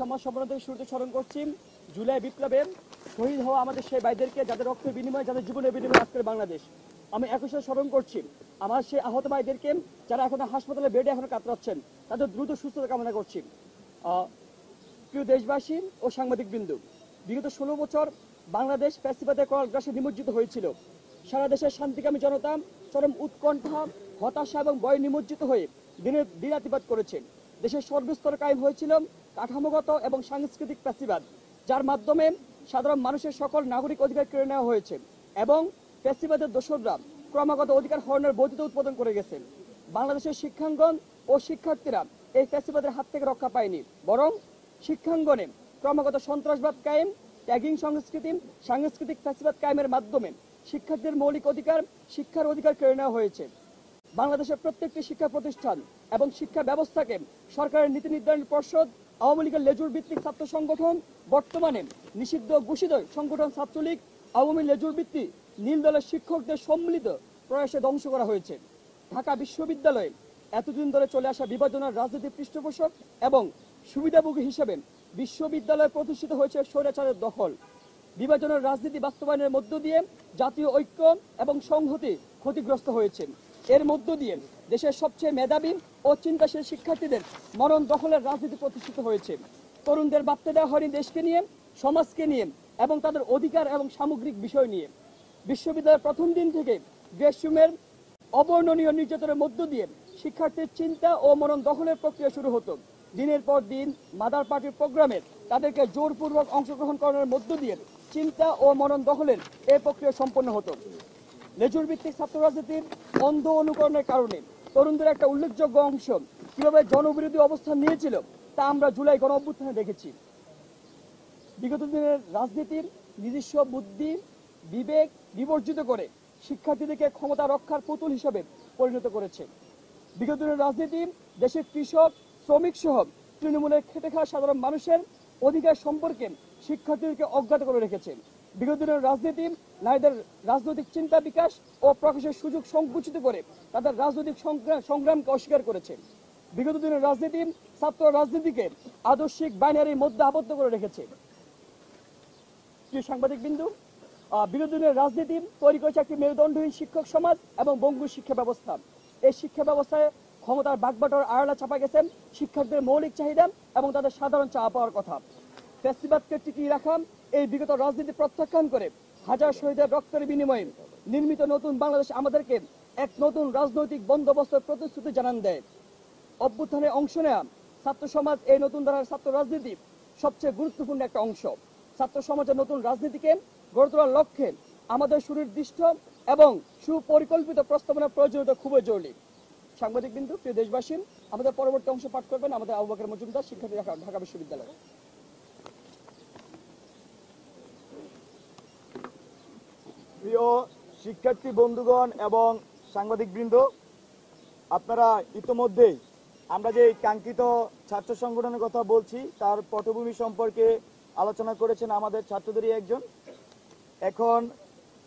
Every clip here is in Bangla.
সমাজ সম্মেলনের শুরুতে স্মরণ করছি জুলাই বিপ্লবে শহীদ হওয়া আমাদের সেই ভাইদেরকে, যাদের রক্তের বিনিময়ে, যাদের জীবনের বিনিময়ে আজকের বাংলাদেশ। আমি একই সাথে স্মরণ করছি আমার সেই আহত ভাইদেরকে, যারা এখন হাসপাতালে বেডে এখন কাতরাচ্ছেন, তাদের দ্রুত সুস্থতা কামনা করছি। প্রিয় দেশবাসী ও সাংবাদিক বিন্দু, বিগত 16 বছর বাংলাদেশ ফ্যাসিবাদের করাগ্রাসে নিমজ্জিত হয়েছিল। সারা দেশের শান্তিকামী জনতা চরম উৎকণ্ঠা, হতাশা এবং ভয়ে নিমজ্জিত হয়ে দিনের দিনাতিপাত করেছে। দেশের সর্বস্তরে কায়েম হয়েছিল কাঠামোগত এবং সাংস্কৃতিক ফ্যাসিবাদ, যার মাধ্যমে সাধারণ মানুষের সকল নাগরিক অধিকার কেড়ে নেওয়া হয়েছে এবং ফ্যাসিবাদের দোসররা ক্রমাগত অধিকার হরণের বৈধতা উৎপাদন করে গেছে। বাংলাদেশের শিক্ষাঙ্গন ও শিক্ষার্থীরা এই ফ্যাসিবাদের হাত থেকে রক্ষা পায়নি, বরং শিক্ষাঙ্গনে ক্রমাগত সন্ত্রাসবাদ কায়েম, ট্যাগিং সংস্কৃতি, সাংস্কৃতিক ফ্যাসিবাদ কায়েমের মাধ্যমে শিক্ষার্থীদের মৌলিক অধিকার, শিক্ষার অধিকার কেড়ে নেওয়া হয়েছে। বাংলাদেশের প্রত্যেকটি শিক্ষা প্রতিষ্ঠান এবং শিক্ষা ব্যবস্থাকে সরকারের নীতি নির্ধারণ পর্ষদ, আওয়ামী লীগের লেজুর ভিত্তিক ছাত্র সংগঠন, বর্তমানে নিষিদ্ধ ঘোষিত সংগঠন ছাত্রলীগ, আওয়ামী লেজুর ভিত্তিক নীল দলের শিক্ষকদের সম্মিলিত প্রয়াসে ধ্বংস করা হয়েছে। ঢাকা বিশ্ববিদ্যালয়ে এতদিন ধরে চলে আসা বিভাজনের রাজনীতির পৃষ্ঠপোষক এবং সুবিধাভোগী হিসেবে বিশ্ববিদ্যালয়ে প্রতিষ্ঠিত হয়েছে স্বৈরাচারের দখল। বিভাজনের রাজনীতি বাস্তবায়নের মধ্য দিয়ে জাতীয় ঐক্য এবং সংহতি ক্ষতিগ্রস্ত হয়েছে। এর মধ্য দিয়ে দেশের সবচেয়ে মেধাবী ও চিন্তাশীল শিক্ষার্থীদের মরণ দখলের রাজনীতি প্রতিষ্ঠিত হয়েছে। তরুণদের ভাবতে দেওয়া হয়নি দেশকে নিয়ে, সমাজকে নিয়ে এবং তাদের অধিকার এবং সামগ্রিক বিষয় নিয়ে। বিশ্ববিদ্যালয়ের প্রথম দিন থেকে গ্রেসরুমের অবর্ণনীয় নির্যাতনের মধ্য দিয়ে শিক্ষার্থীর চিন্তা ও মনন দখলের প্রক্রিয়া শুরু হতো। দিনের পর দিন মাদার পার্টির প্রোগ্রামে তাদেরকে জোরপূর্বক অংশগ্রহণ করানোর মধ্য দিয়ে চিন্তা ও মনন দখলের এই প্রক্রিয়া সম্পন্ন হতো। লেজুর ভিত্তিক ছাত্র রাজনীতির অন্ধ অনুকরণের কারণে তরুণদের একটা উল্লেখযোগ্য অংশ কিভাবে জনবিরোধী অবস্থান নিয়েছিল তা আমরা জুলাই গণ অভ্যুত্থানে দেখেছি। বিগত দিনের রাজনীতির নিজস্ব বুদ্ধি বিবেক বিবর্জিত করে শিক্ষার্থীদেরকে ক্ষমতা রক্ষার পুতুল হিসেবে পরিণত করেছে। বিগত দিনের রাজনীতি দেশের কৃষক, শ্রমিক সহ তৃণমূলের খেটে খাওয়া সাধারণ মানুষের অধিকার সম্পর্কে শিক্ষার্থীদেরকে অজ্ঞাত করে রেখেছে। বিগত দিনের রাজনীতি নারীদের রাজনৈতিক চিন্তা বিকাশ ও প্রকাশের সুযোগ সংকুচিত করে তাদের রাজনৈতিক সংগ্রামকে অস্বীকার করেছে। বিগত দিনের রাজনীতি ছাত্র রাজনীতিকে আদর্শিক বাইনারির মধ্যে আবদ্ধ করে রেখেছে। প্রিয় সাংবাদিক বিন্দু, বিগত দিনের রাজনীতি তৈরি করেছে একটি মেরুদণ্ডহীন শিক্ষক সমাজ এবং বঙ্গুর শিক্ষা ব্যবস্থা। এই শিক্ষা ব্যবস্থায় ক্ষমতার বাগবাটোয়ার আড়ালে চাপা গেছেন শিক্ষার্থীদের মৌলিক চাহিদা এবং তাদের সাধারণ চাওয়া পাওয়ার কথা। ফ্যাসিবাদকে টিকিয়ে রাখা এই বিগত রাজনীতি প্রত্যাখ্যান করে হাজার শহীদের রক্তের বিনিময়ে নির্মিত নতুন বাংলাদেশ আমাদেরকে এক নতুন রাজনৈতিক বন্দোবস্তের প্রতিশ্রুতি জানান দেয়। অভ্যুত্থানে অংশ নেওয়া ছাত্র সমাজ এই নতুন ধারার ছাত্র রাজনীতি সবচেয়ে গুরুত্বপূর্ণ একটা অংশ। ছাত্র সমাজের নতুন রাজনীতিকে গড়ে তোলার লক্ষ্যে আমাদের সুনির্দিষ্ট এবং সুপরিকল্পিত প্রস্তাবনার প্রয়োজনীয়তা খুবই জরুরি। সাংবাদিক বিন্দু, প্রিয় দেশবাসী, আমাদের পরবর্তী অংশ পাঠ করবেন আমাদের আবু বকর মজুমদার, শিক্ষার্থী ঢাকা বিশ্ববিদ্যালয়। প্রিয় শিক্ষার্থী বন্ধুগণ এবং সাংবাদিক বৃন্দ, আপনারা ইতোমধ্যেই আমরা যে কাঙ্ক্ষিত ছাত্র সংগঠনের কথা বলছি তার পটভূমি সম্পর্কে আলোচনা করেছেন আমাদের ছাত্রদেরই একজন। এখন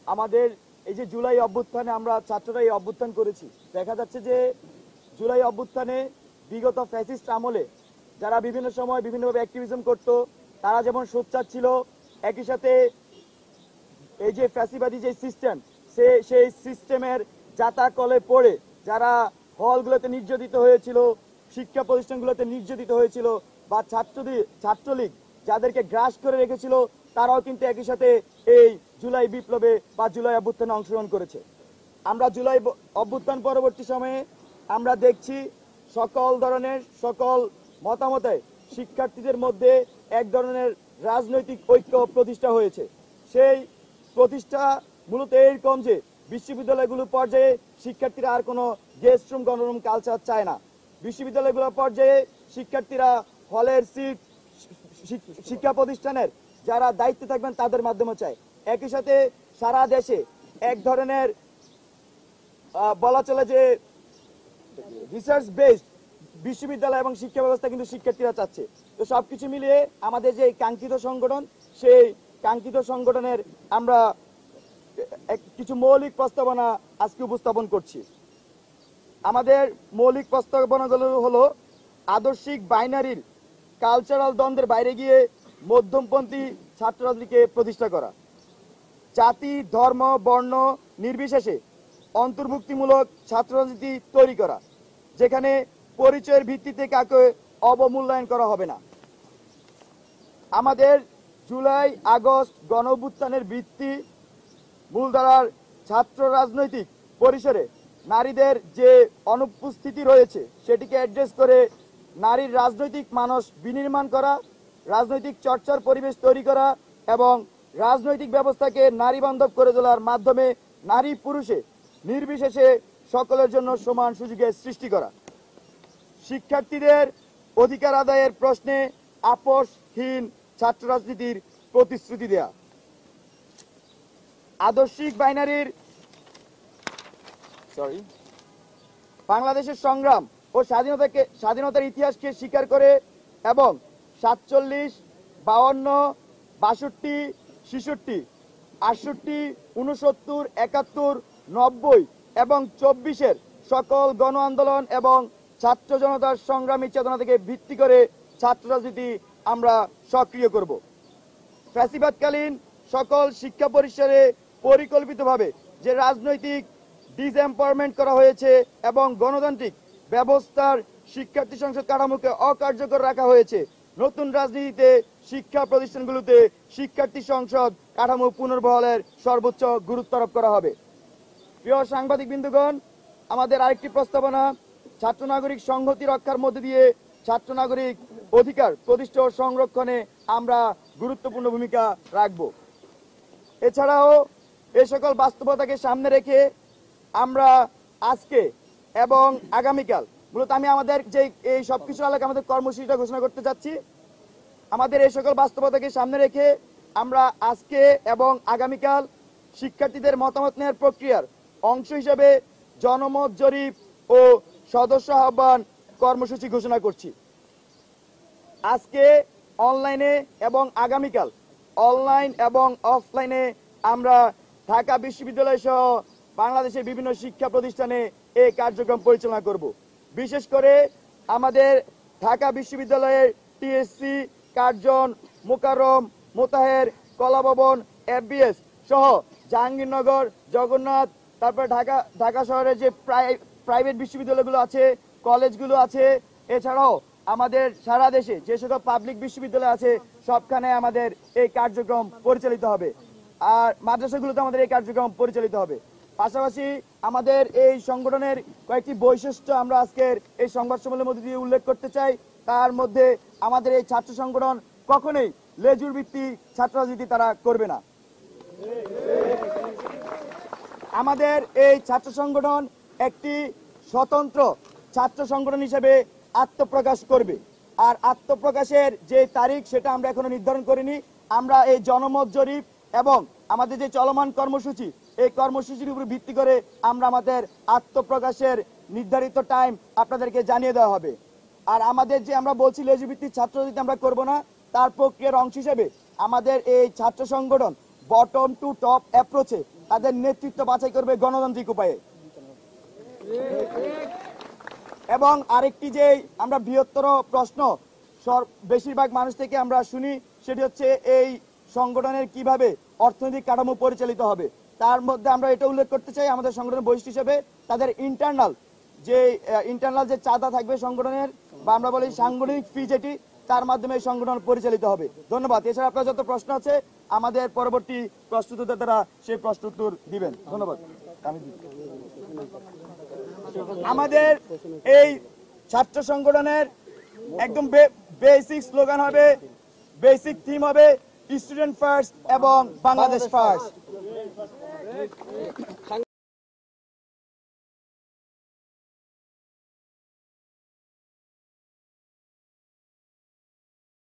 আমাদের এই যে জুলাই অভ্যুত্থানে আমরা ছাত্ররা এই অভ্যুত্থান করেছি, দেখা যাচ্ছে যে জুলাই অভ্যুত্থানে বিগত ফ্যাসিস্ট আমলে যারা বিভিন্ন সময় বিভিন্নভাবে অ্যাক্টিভিজম করত তারা যেমন সোচ্চার ছিল, একই সাথে এই যে ফ্যাসিবাদী যে সিস্টেম সেই সিস্টেমের জাতাকলে পড়ে যারা হলগুলোতে নির্যাতিত হয়েছিল, শিক্ষা প্রতিষ্ঠানগুলোতে নির্যাতিত হয়েছিল, বা ছাত্রলীগ যাদেরকে গ্রাস করে রেখেছিল, তারাও কিন্তু একই সাথে এই জুলাই বিপ্লবে বা জুলাই অভ্যুত্থানে অংশগ্রহণ করেছে। আমরা জুলাই অভ্যুত্থান পরবর্তী সময়ে আমরা দেখছি সকল মতামতে শিক্ষার্থীদের মধ্যে এক ধরনের রাজনৈতিক ঐক্য প্রতিষ্ঠা হয়েছে। সেই প্রতিষ্ঠা মূলত এরকম যে বিশ্ববিদ্যালয়গুলোর পর্যায়ে শিক্ষার্থীরা আর কোনো গেস্ট রুম গণরুম কালচার চায় না। বিশ্ববিদ্যালয়গুলোর পর্যায়ে শিক্ষার্থীরা হলের সিট, শিক্ষা প্রতিষ্ঠানের যারা দায়িত্বে থাকবেন তাদের মাধ্যমে চায়। একই সাথে সারা দেশে এক ধরনের বলা চলে যে রিসার্চ বেসড বিশ্ববিদ্যালয় এবং শিক্ষা ব্যবস্থা কিন্তু শিক্ষার্থীরা চাচ্ছে। তো সবকিছু মিলিয়ে আমাদের যে কাঙ্ক্ষিত সংগঠন, সেই কাঙ্ক্ষিত সংগঠনের আমরা কিছু মৌলিক প্রস্তাবনা আজকে উপস্থাপন করছি। আমাদের মৌলিক প্রস্তাবনাগুলো হলো আদর্শিক বাইনারির কালচারাল দ্বন্দ্বের বাইরে গিয়ে মধ্যমপন্থী ছাত্র রাজনীতিকে প্রতিষ্ঠা করা, জাতি ধর্ম বর্ণ নির্বিশেষে অন্তর্ভুক্তিমূলক ছাত্র রাজনীতি তৈরি করা, যেখানে পরিচয়ের ভিত্তিতে কাউকে অবমূল্যায়ন করা হবে না। আমাদের জুলাই আগস্ট গণঅভ্যুত্থানের ভিত্তি মূলধারার ছাত্র রাজনৈতিক পরিসরে নারীদের যে অনুপস্থিতি রয়েছে সেটিকে অ্যাড্রেস করে নারীর রাজনৈতিক মানস বিনির্মাণ করা, রাজনৈতিক চর্চার পরিবেশ তৈরি করা এবং রাজনৈতিক ব্যবস্থাকে নারী বান্ধব করে তোলার মাধ্যমে নারী পুরুষে নির্বিশেষে সকলের জন্য সমান সুযোগের সৃষ্টি করা, শিক্ষার্থীদের অধিকার আদায়ের প্রশ্নে আপোষহীন ছাত্র রাজনীতির প্রতিশ্রুতি দেয়া, আদর্শিক বাইনারির বাংলাদেশের সংগ্রাম ও স্বাধীনতার ইতিহাসকে স্বীকার করে এবং 47, 52, 62, 66, 68, 69, 71, 90 এবং 24-এর সকল গণ আন্দোলন এবং ছাত্র জনতার সংগ্রামী চেতনা থেকে ভিত্তি করে ছাত্র রাজনীতি আমরা সক্রিয় করব। ফ্যাসিবাদকালীন সকল শিক্ষা পরিসরে পরিকল্পিতভাবে যে রাজনৈতিক ডিসএম্পাওয়ারমেন্ট করা হয়েছে এবং গণতান্ত্রিক ব্যবস্থার শিক্ষার্থী সংসদ কাঠামোকে অকার্যকর রাখা হয়েছে, নতুন রাজনীতিতে শিক্ষা প্রতিষ্ঠানগুলোতে শিক্ষার্থী সংসদ কাঠামো পুনর্বহালের সর্বোচ্চ গুরুত্ব আরোপ করা হবে। প্রিয় সাংবাদিক বৃন্দগণ, আমাদের আরেকটি প্রস্তাবনা ছাত্র নাগরিক সংহতি রক্ষার মধ্যে দিয়ে ছাত্র নাগরিক অধিকার প্রতিষ্ঠা ও সংরক্ষণে আমরা গুরুত্বপূর্ণ ভূমিকা রাখব। এছাড়াও এ সকল বাস্তবতাকে সামনে রেখে আমরা আজকে এবং আগামীকাল মূলত আমি আমাদের যে এই সবকিছু আলোকে আমাদের কর্মসূচিটা ঘোষণা করতে যাচ্ছি। আমাদের এই সকল বাস্তবতাকে সামনে রেখে আমরা আজকে এবং আগামীকাল শিক্ষার্থীদের মতামত নেওয়ার প্রক্রিয়ার অংশ হিসেবে জনমত জরিপ ও সদস্য আহ্বান কর্মসূচি ঘোষণা করছি। আজকে অনলাইনে এবং আগামীকাল অনলাইন এবং অফলাইনে আমরা ঢাকা বিশ্ববিদ্যালয় সহ বাংলাদেশের বিভিন্ন শিক্ষা প্রতিষ্ঠানে এই কার্যক্রম পরিচালনা করব। বিশেষ করে আমাদের ঢাকা বিশ্ববিদ্যালয়ের টিএসসি, কার্জন, মোকাররম, মোতাহের, কলাভবন, এফবিএস সহ জাহাঙ্গীরনগর, জগন্নাথ, তারপর ঢাকা শহরের যে প্রাইভেট বিশ্ববিদ্যালয়গুলো আছে, কলেজগুলো আছে, এছাড়াও আমাদের সারা দেশে যে সকল পাবলিক বিশ্ববিদ্যালয় আছে সবখানে আমাদের এই কার্যক্রম পরিচালিত হবে, আর মাদ্রাসাগুলোতে আমাদের এই কার্যক্রম পরিচালিত হবে। পাশাপাশি আমাদের এই সংগঠনের কয়েকটি বৈশিষ্ট্য আমরা আজকের এই সংবাদ সম্মেলনের মধ্যে দিয়ে উল্লেখ করতে চাই। তার মধ্যে আমাদের এই ছাত্র সংগঠন কখনোই লেজুর ভিত্তিক ছাত্র রাজনীতি তারা করবে না। আমাদের এই ছাত্র সংগঠন একটি স্বতন্ত্র ছাত্র সংগঠন হিসেবে আত্মপ্রকাশ করবে, আর আত্মপ্রকাশের যে তারিখ সেটা আমরা এখনো নির্ধারণ করিনি। আমরা এই জনমত জরিপ এবং আমাদের যে চলমান কর্মসূচি, এই কর্মসূচির উপর ভিত্তি করে আমরা আমাদের আত্মপ্রকাশের নির্ধারিত টাইম আপনাদেরকে জানিয়ে দেওয়া হবে। আর আমাদের যে আমরা বলছি লেজুর ভিত্তিক ছাত্র রাজনীতি আমরা করব না, তার প্রক্রিয়ার অংশ হিসেবে আমাদের এই ছাত্র সংগঠন বটম টু টপ অ্যাপ্রোচে তাদের নেতৃত্ব বাছাই করবে গণতান্ত্রিক উপায়ে। এবং আরেকটি যে আমরা বৃহত্তর প্রশ্ন বেশিরভাগ মানুষ থেকে আমরা শুনি, সেটি হচ্ছে এই সংগঠনের কিভাবে অর্থনৈতিক কাঠামো পরিচালিত হবে। তার মধ্যে আমরা এটা উল্লেখ করতে চাই আমাদের সংগঠনের বৈশিষ্ট্য হিসেবে তাদের ইন্টারনাল যে চাঁদা থাকবে সংগঠনের, বা আমরা বলি সাংগঠনিক ফি, যেটি তার মাধ্যমে এই সংগঠন পরিচালিত হবে। ধন্যবাদ। এছাড়া আপনার যত প্রশ্ন আছে আমাদের পরবর্তী প্রশ্নোত্তরদাতারা সেই প্রশ্ন উত্তর দিবেন। ধন্যবাদ। আমাদের এই ছাত্র সংগঠনের একদম বেসিক স্লোগান হবে, বেসিক থিম হবে স্টুডেন্ট ফার্স্ট এবং বাংলাদেশ ফার্স্ট।